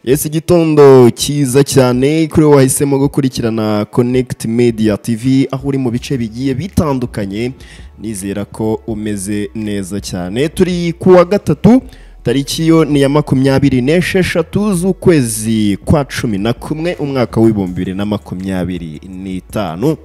Yes, igitondo cyiza cyane kuri wahisemo gukurikirana Connect Media TV aho uri mu bice bigiye bitandukanye. Nizera ko umeze neza cyane. Turi kuwa gatatu, tariki yo ni ya 26 z'ukwezi kwa 11 umwaka w'2025.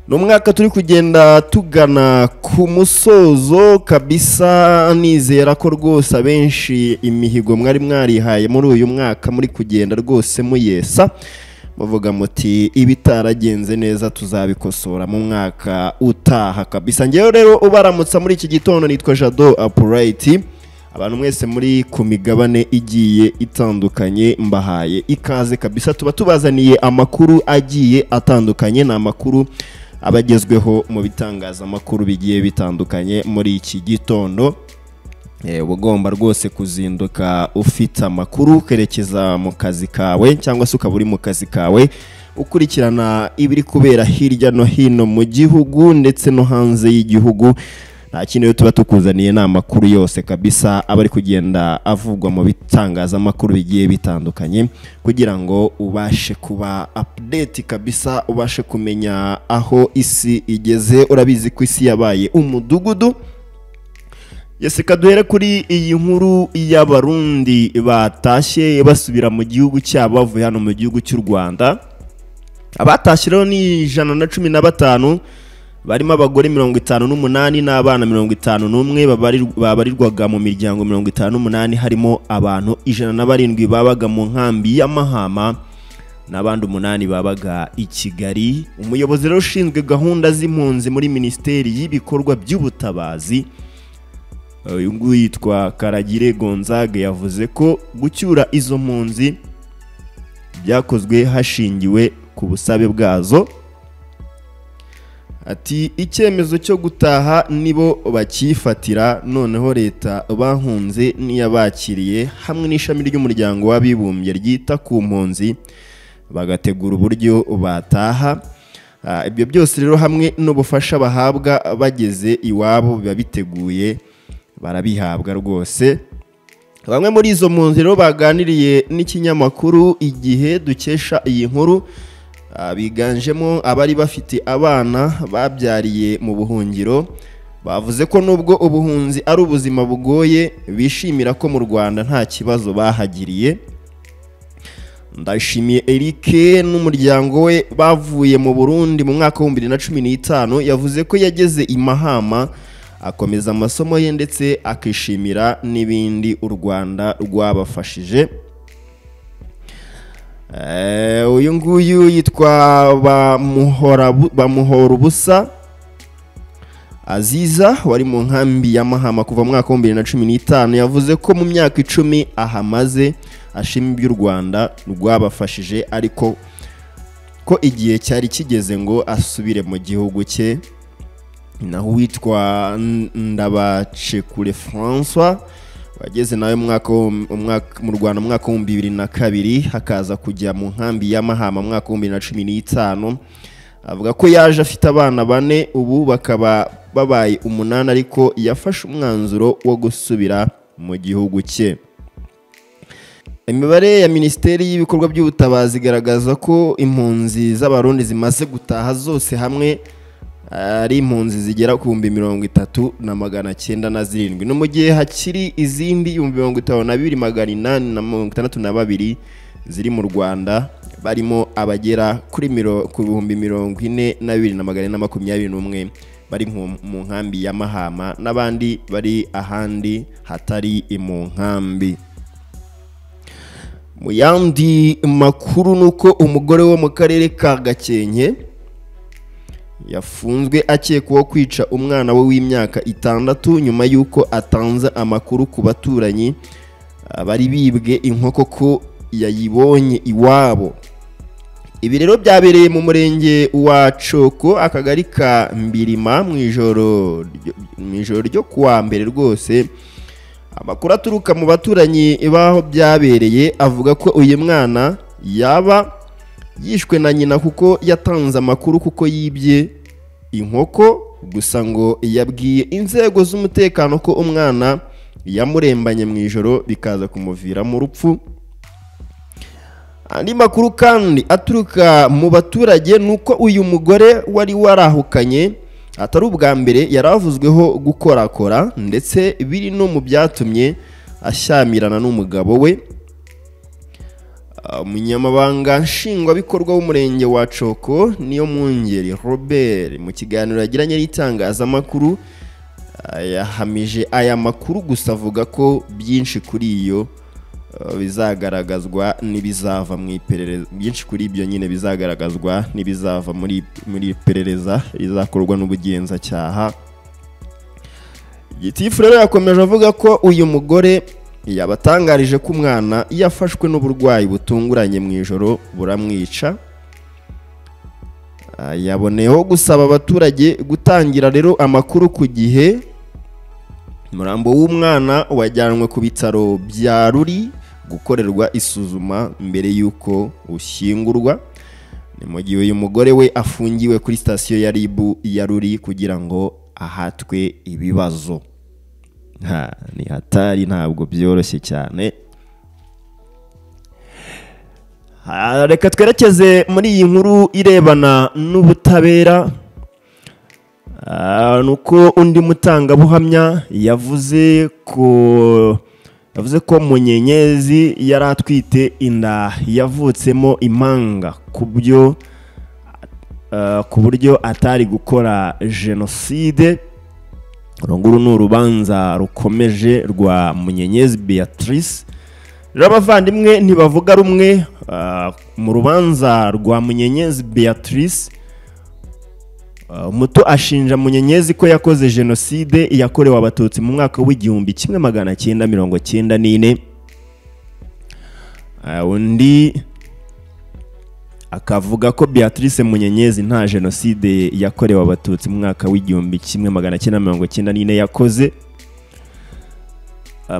Numwaka turi kugenda tugana ku musozo kabisa. Nizera ko rwose abenshi imihigo mwari mwarihaye muri uyu mwaka muri kugenda rwose muyesa, muvuga muti ibitaragenze neza tuzabikosora mu mwaka utaha kabisa. Ngewe rero ubaramutsa muri iki gitondo nitwa Jado Upright. Abantu mwese muri ku migabane igiye itandukanye mbahaye ikaze kabisa. Tuba tubazaniye amakuru agiye atandukanye, na amakuru abagezweho mu bitangaza amakuru bigiye bitandukanye muri iki gitondo. Ugomba rwose kuzinduka ufite amakuru kerekeza mu kazi kawe, cyangwa se ukaba uri mu kazi kawe ukurikirana ibiri kubera hirya no hino mu gihugu ndetse no hanze y'igihugu. Nta kintu tuba tukuzaniye na amakuru yose kabisa abari kugenda avugwa mu bitangaza amakuru bigiye bitandukanye, kugira ngo ubashe kuba update kabisa, ubashe kumenya aho isi igeze. Urabizi ko isi yabaye umudugudu. Yese kaduhere kuri iyi nkuru y'abarundi batashye basubira mu gihugu cyabo bavuye hano mu gihugu cy'u Rwanda. Abatashye rero ni 115, barimo abagore 58 n'abana 51 babarirwaga mu miryango 58, harimo abantu 107 babaga mu nkambi ya Mahama n'abandi 8 babaga i Kigali. Umuyobozi rero ushinzwe gahunda z'impunzi muri Minisiteri y'ibikorwa by'ubutabazi, uyu nguyu yitwa Karagire Gonzague, yavuze ko gucyura izo mpunzi byakozwe hashingiwe ku busabe bwazo. Ati icyemezo cyo gutaha nibo bakifatira, noneho leta bahunze niyabakiriye hamwe n'ishami ry'umuryango w'abibumbye ryita ku mpunzi bagategura uburyo bataha. Ibyo byose rero hamwe n'ubufasha bahabwa bageze iwabo biba biteguye, barabihabwa rwose. Bamwe muri izo mpunzi rero baganiriye n'ikinyamakuru Igihe dukesha iyi nkuru, biganjemo abari bafite abana babyariye mu buhungiro. Bavuze ko nubwo ubuhunzi ari ubuzima bugoye, bishimira ko mu Rwanda nta kibazo bahagiriye. Ndashimiye Eric n'umuryango we bavuye mu Burundi mu mwaka wa 2015, yavuze ko yageze i Mahama akomeza amasomo ye ndetse akishimira n'ibindi u Rwanda rwabafashije. Uyu nguyu yitwa Bamuhora ubusa Aziza, wari mu nkambi ya Mahama kuva mu mwaka wa 2015, yavuze ko mu myaka 10 ahamaze ashima ibyo u Rwanda rwabafashije, ariko ko igihe cyari kigeze ngo asubire mu gihugu cye. Naho witwa Ndabacekure François wageze nawe mu Rwanda mu mwaka wa 2002, hakaza kujya mu nkambi ya Mahama mu mwaka wa 2015. Avuga ko yaje afite abana 4, ubu bakaba babaye 8, ariko yafashe umwanzuro wo gusubira mu gihugu cye. Imibare ya Minisiteri y'ibikorwa by'ubutabazi igaragaza ko impunzi z'abarundi zimaze gutaha zose hamwe ari impunzi zigera ku 30,907, no mu gihe hakiri izindi 52,862 ziri mu Rwanda, barimo abagera kuri 42,421 bari mu nkambi ya Mahama n'abandi bari ahandi hatari mu nkambi. Mu yandi makuru nuko umugore wo mu karere ka Gakenke yafunzwe akekwaho kwica umwana we w'imyaka 6 nyuma y'uko atanze amakuru ku baturanyi bari bibwe inkoko ko yayibonye iwabo. Ibi rero byabereye mu murenge wa Coko, akagari ka Mbirima, mu ijoro ryo kuwa mbere rwose. Amakuru aturuka mu baturanyi baho byabereye avuga ko uyu mwana yaba yishwe na nyina kuko yatanze amakuru kuko yibye inkoko, gusa ngo yabwiye inzego z'umutekano ko umwana yamurembanye mu ijoro bikaza kumuviramo urupfu. Andi makuru kandi aturuka mu baturage nuko uyu mugore wari warahukanye atari ubwa mbere yaravuzweho gukorakora ndetse biri no mu byatumye ashyamirana n'umugabo we. Umunyamabanga nshingwabikorwa w'umurenge wa Coko niyo Mwungeri Robert mu kiganiro yagiranye n'itangazamakuru yahamije aya makuru gusa avuga ko byinshi kuri iyo bizagaragazwa n'ibizava mu iperereza, byinshi kuri ibyo nyine bizagaragazwa n'ibizava muri iperereza rizakorwa n'ubugenzacyaha. Gitifu rero yakomeje avuga ko uyu mugore yabatangarije ko umwana yafashwe n'uburwayi butunguranye mu ijoro buramwica. Yaboneyeho gusaba abaturage gutangira rero amakuru ku gihe. Umurambo w'umwana wajyanwe ku bitaro bya Ruri gukorerwa isuzuma mbere y'uko ushyingurwa. Ni mu gihe uyu mugore we afungiwe kuri sitasiyo ya RIB ya Ruri kugira ngo ahatwe ibibazo. Ni hatari, ntabwo byoroshye cyane. Reka twerekeze muri iyi nkuru irebana n'ubutabera. Nuko undi mutangabuhamya yavuze ko Munyenyezi yari atwite inda yavutsemo impanga ku buryo atari gukora jenoside. Urunguru ni urubanza rukomeje rwa Munyenyezi Beatrice. Rero abavandimwe ntibavuga rumwe mu rubanza rwa Munyenyezi Beatrice. Umuto ashinja Munyenyezi ko yakoze jenoside yakorewe abatutsi mu mwaka w'1994. Undi akavuga ko Beatrice Munyenyezi nta jenoside yakorewe abatutsi mu mwaka w'1994 yakoze.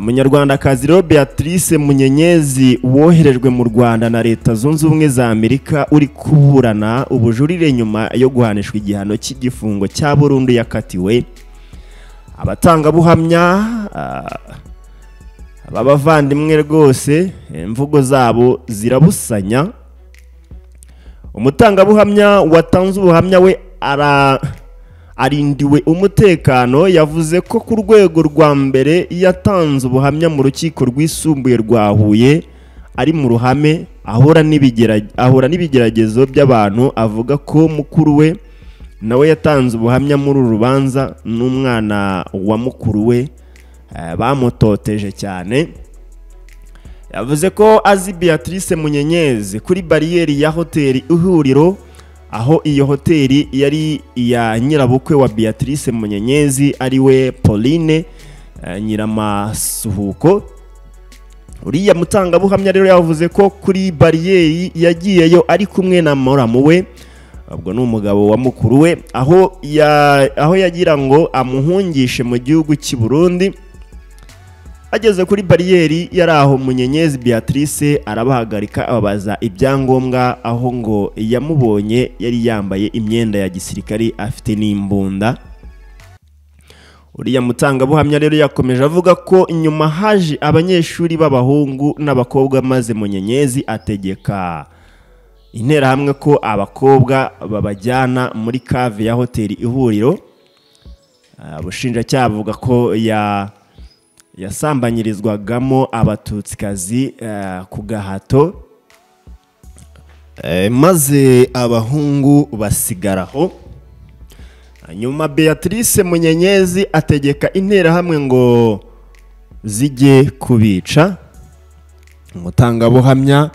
Munyarwandakazi rero Beatrice Munyenyezi woherejwe mu Rwanda na Leta Zunze Ubumwe za Amerika uri kuburana ubujurire nyuma yo guhanishwa igihano cy'igifungo cya burundu yakatiwe. Abatangabuhamya abavandimwe rwose imvugo zabo zirabusanya. Umutangabuhamya watanze ubuhamya we arindiwe umutekano. Yavuze ko ku rwego rwa mbere yatanze ubuhamya mu rukiko rwisumbuye rwa Huye ari mu ruhame ahura n'ibigeragezo by'abantu. Avuga ko mukuru we nawe yatanze ubuhamya muri uru rubanza n'umwana wa mukuru we bamutoteje cyane. Yavuze ko azi Beatrice Munyenyezi kuri bariyeri ya hoteli Ihuriro, aho iyo hoteli yari iya nyirabukwe wa Beatrice Munyenyezi ari we Pauline Nyiramasuhuko. Uriya mutangabuhamya rero yavuze ko kuri bariyeri yagiyeyo ari kumwe na muramu we, ubwo ni umugabo wa mukuru we, aho yagira ngo amuhungishe mu gihugu cy'i Burundi. Ageze kuri bariyeri yari aho Munyenyezi Beatrice arabahagarika ababaza ibyangombwa, aho ngo yamubonye yari yambaye imyenda ya gisirikari afite n'imbunda. Uriya mutangabuhamya rero yakomeje avuga ko nyuma haje abanyeshuri b'abahungu n'abakobwa maze Munyenyezi ategeka interahamwe ko abakobwa babajyana muri cave ya hoteli Ihuriro. Ubushinjacyaha buvuga ko yasambanyirizwagamo abatutsikazi ku gahato, maze abahungu basigaraho. Nyuma Beatrice Munyenyezi ategeka interahamwe ngo zijye kubica. Umutangabuhamya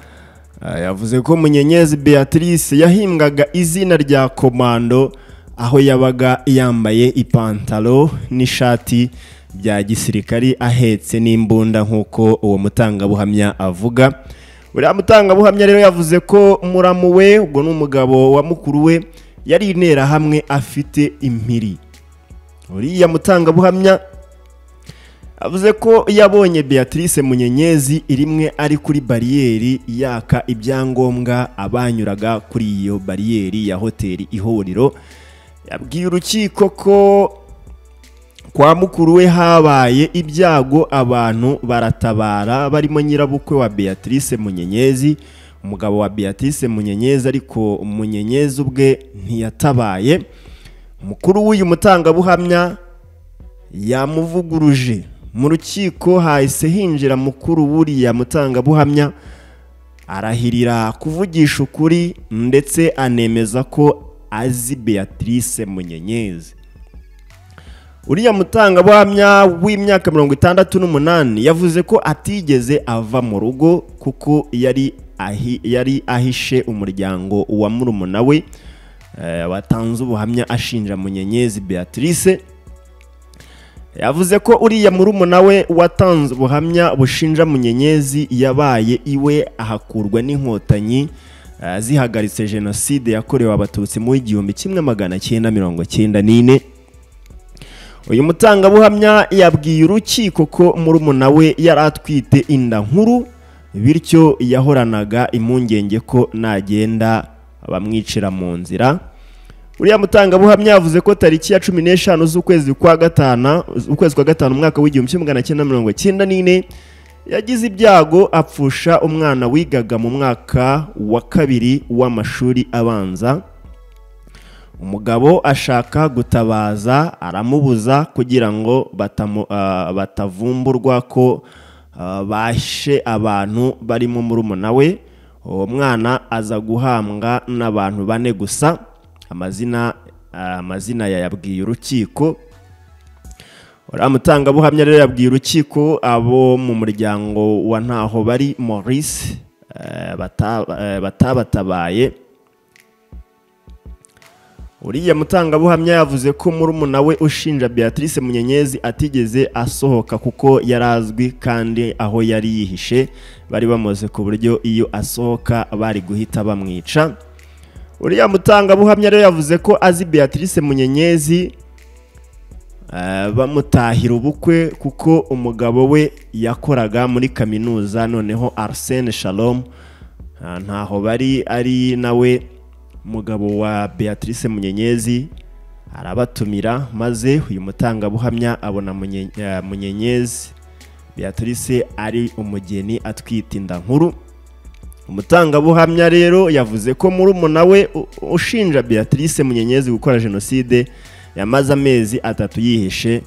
yavuze ko Munyenyezi Beatrice yahimbwaga izina rya Komando, aho yabaga yambaye ipantalo n'ishati bya gisirikari ahetse n'imbunda nk'uko uwo mutangabuhamya avuga. Uriya mutangabuhamya rero yavuze ko muramu we, ubwo n'umugabo wa mukuru we, yari interahamwe afite impiri. Uriya mutangabuhamya avuze ko yabonye Beatrice Munyenyezi rimwe ari kuri bariyeri yaka ibyangombwa abanyuraga kuri iyo bariyeri ya hoteli Ihuriro. Yabwiye urukiko ko kwa mukuru we habaye ibyago abantu baratabara barimo nyirabukwe wa Beatrice Munyenyezi, umugabo wa Beatrice Munyenyezi, ariko Munyenyezi ubwe ntiyatabaye. Mukuru w'uyu mutangabuhamya yamuvuguruje mu rukiko, hahise hinjira mukuru w'uriya mutangabuhamya arahirira kuvugisha ukuri ndetse anemeza ko azi Beatrice Munyenyezi. Uriya mutangabuhamya w'imyaka 68 yavuze ko atigeze ava mu rugo kuko yari ahishe umuryango wa murumuna we watanze ubuhamya ashinja Munyenyezi Beatrice. Yavuze ko uriya murumuna we watanze ubuhamya bushinja Munyenyezi yabaye iwe ahakurwa n'inkotanyi zihagaritse jenoside yakorewe abatutsi mu 1994. Uyu mutangabuhamya yabwiye urukiko ko murumuna we yari atwite inda nkuru, bityo yahoranaga impungenge ko nagenda bamwicira mu nzira. Uriya mutangabuhamya yavuze ko tariki ya 15 z'ukwezi kwa gatanu umwaka w'1994 yagize ibyago apfusha umwana wigaga mu mwaka wa 2 w'amashuri abanza. Umugabo ashaka gutabaza aramubuza kugira ngo batavumburwa ko bashe abantu barimo murumuna we. Uwo mwana aza guhambwa n'abantu 4 gusa. Amazina yabwiye urukiko. Uramutangabuhamya rero yabwiye urukiko abo mu muryango wa ntaho bari Maurice batabatabaye. Uriya mutangabuhamya yavuze ko murumuna we ushinja Beatrice Munyenyezi atigeze asohoka kuko yarazwi kandi aho yari yihishe bari bamoze ku buryo iyo asohoka bari guhita bamwica. Uriya mutangabuhamya rero yavuze ko azi Beatrice Munyenyezi bamutahira ubukwe kuko umugabo we yakoraga muri kaminuza, noneho Arsene Shalom ntaho bari ari nawe umugabo wa Beatrice Munyenyezi arabatumira, maze uyu mutangabuhamya abona Munyenyezi Beatrice ari umugeni atwite inda nkuru. Umutangabuhamya rero yavuze ko murumuna we ushinja Beatrice Munyenyezi gukora jenoside yamaze amezi 3 yihishe,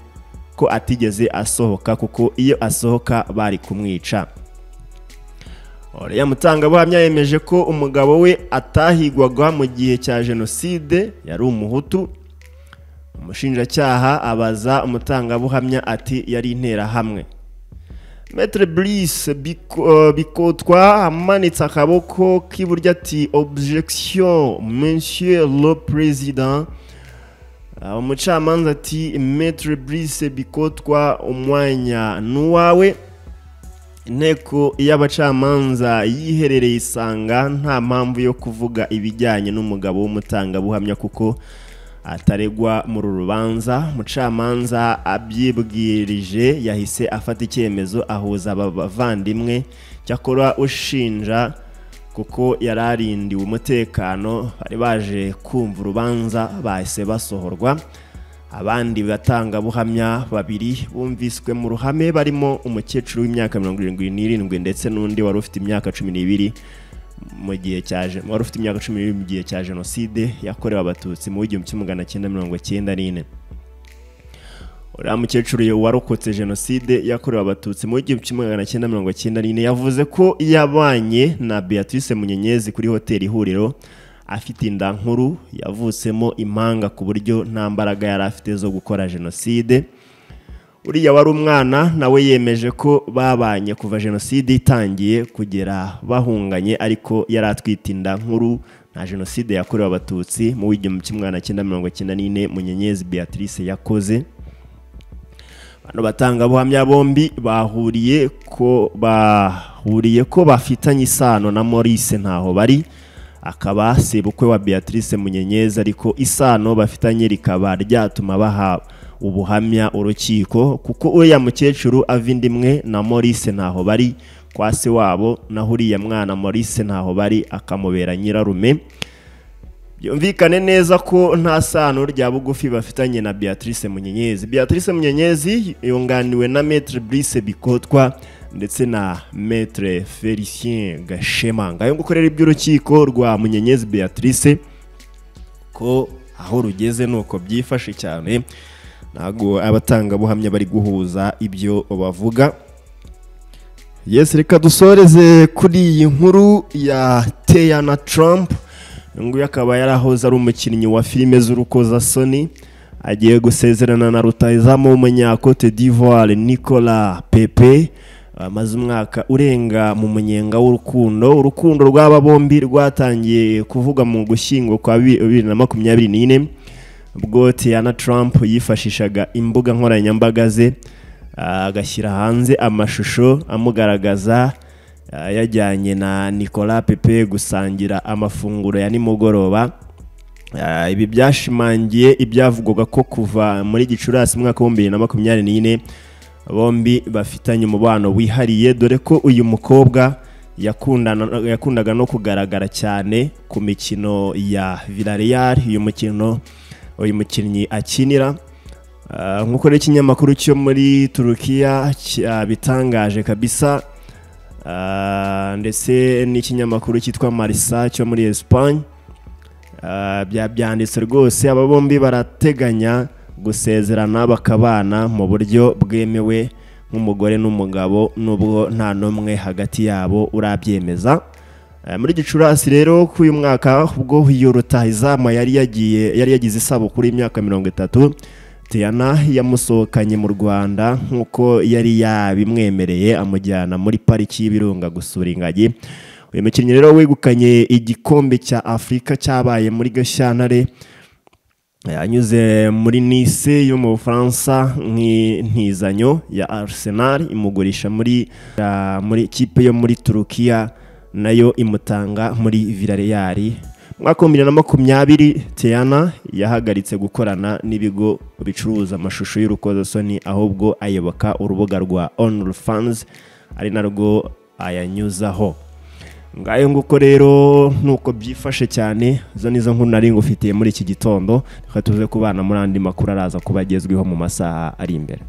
ko atigeze asohoka kuko iyo asohoka bari kumwica. Uriya mutangabuhamya yemeje ko umugabo we atahigwaga mu gihe cya jenoside, yari umuhutu. Umushinjacyaha abaza umutangabuhamya ati yari interahamwe. Maître Brice Bikotwa amanitse akaboko k'iburyo ati objection monsieur le président. Umucamanza ati Maître Brice Bikotwa umwanya nuwawe. Inteko y'abacamanza yiherereye isanga nta mpamvu yo kuvuga ibijyanye n'umugabo w'umutangabuhamya kuko ataregwa mu rubanza. Umucamanza abyibwirije yahise afata icyemezo ahuza abavandimwe, cyakora ushinja kuko yararindiwe umutekano bari baje kumva urubanza bahise basohorwa. Abandi batangabuhamya 2 bumviswe mu ruhame barimo umukecuru w'imyaka 77 ndetse n'undi wari ufite imyaka 12 mu gihe cya jenoside yakorewe abatutsi mu 1994. Uriya mukecuru warokotse jenoside yakorewe abatutsi mu 1994 yavuze ko yabanye na Beatrice Munyenyezi kuri hoteli Ihuriro afite inda nkuru yavutsemo impanga ku buryo nta mbaraga yari afite zo gukora jenoside. Uriya wari umwana nawe yemeje ko babanye kuva jenoside itangiye kugera bahunganye, ariko yari atwite inda nkuru na jenoside yakorewe abatutsi mu 1994 Munyenyezi Beatrice yakoze. Bano batangabuhamya bombi bahuriye ko bafitanye isano na Maurice ntaho bari, akaba sebukwe wa Beatrice Munyenyezi, ariko isano bafitanye rikaba ryatuma baha ubuhamya urukiko kuko uriya mukecuru avindimwe na Maurice ntaho bari kwa se wabo, naho uriya mwana Maurice ntaho bari akamubera nyirarume. byumvikane neza ko nta sano rya bugufi bafitanye na Beatrice Munyenyezi. Beatrice Munyenyezi yunganiwe na Maître Brice Bikotwa ndetse na Maître Felicien Gashema. Ngayo gukorera iby'urukiko rwa Munyenyezi Beatrice ko aho rugeze nuko byifashe cyane, nago abatanga buhamya bari guhuza ibyo bavuga. Yes, reka dusoreze kuri iyi nkuru ya Tiana Trump. Nguyu akaba yarahoze ari umukinnyi wa filime z'urukozasoni, agiye gusezerana na rutahizamu w'umunya Cote d'Ivoire Nicolas Pepe. Amaze umwaka urenga mu munyenga w'urukundo. Urukundo rw'aba bombi rwatangiye kuvuga mu gushyingo kwa 2024 ubwo Tiana Trump yifashishaga imbuga nkoranyambaga ze agashyira hanze amashusho amugaragaza yajyanye na Nicolas Pepe gusangira amafunguro ya nimugoroba. Ibi byashimangiye ibyavugwaga ko kuva muri Gicurasi mwaka wa 2024 bombi bafitanye umubano wihariye, dore ko uyu mukobwa yakundaga no kugaragara cyane ku mikino ya Villarreal, uyu mukinnyi akinira. Nkuko rero ikinyamakuru cyo muri Turukiya bitangaje kabisa, ndetse n'ikinyamakuru cyitwa Marisa cyo muri Espagne byanditse rwose aba bombi barateganya gusezerana bakabana mu buryo bwemewe nk'umugore n'umugabo, nubwo nta nomwe hagati yabo urabyemeza. Muri Gicurasi rero k'uyu mwaka ubwo iyo rutahizamu yari yagize isabukuru y'imyaka 30, Tiana yamusohokanye mu Rwanda nk'uko yari yabimwemereye, amujyana muri pariki y'Ibirunga gusura ingagi. Uyu mukinnyi rero wegukanye igikombe cya Afrika cyabaye muri Gashyantare, yanyuze muri Nice yo mu Bufaransa nk'intizanyo ya Arsenal, imugurisha muri ikipe yo muri Turukiya nayo imutanga muri Villarreal. Mwaka wa 2020 Tiana yahagaritse gukorana n'ibigo bicuruza amashusho y'urukozasoni, ahubwo ayoboka urubuga rwa OnlyFans ari narwo ayanyuzaho. Ngayo nguko rero nuko byifashe cyane. Zo nizo nkuru nari ngufitiye muri iki gitondo, reka tuze kubana muri andi makuru araza kubagezweho mu masaha ari imbere.